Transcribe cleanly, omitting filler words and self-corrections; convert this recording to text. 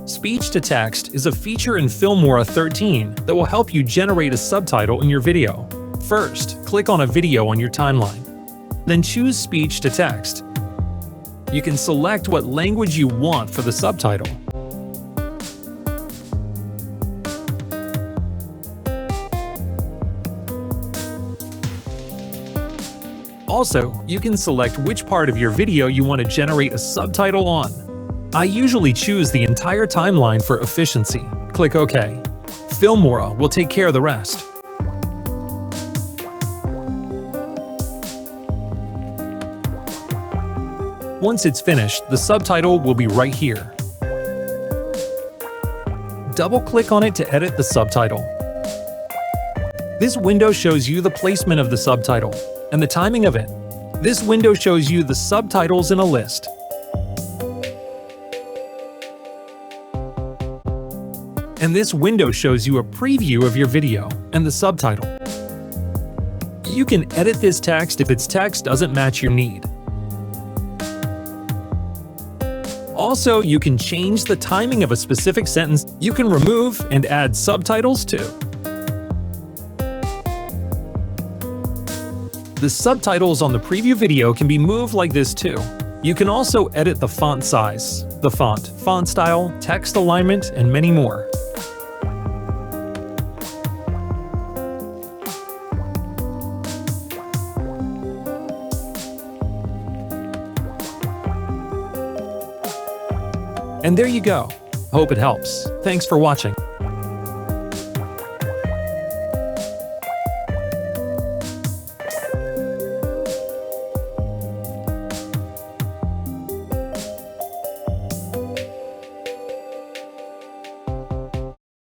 Speech-to-text is a feature in Filmora 13 that will help you generate a subtitle in your video. First, click on a video on your timeline. Then choose speech-to-text. You can select what language you want for the subtitle. Also, you can select which part of your video you want to generate a subtitle on. I usually choose the entire timeline for efficiency. Click OK. Filmora will take care of the rest. Once it's finished, the subtitle will be right here. Double-click on it to edit the subtitle. This window shows you the placement of the subtitle and the timing of it. This window shows you the subtitles in a list. And this window shows you a preview of your video and the subtitle. You can edit this text if its text doesn't match your need. Also, you can change the timing of a specific sentence. You can remove and add subtitles too. The subtitles on the preview video can be moved like this too. You can also edit the font size, the font style, text alignment, and many more. And there you go. Hope it helps. Thanks for watching.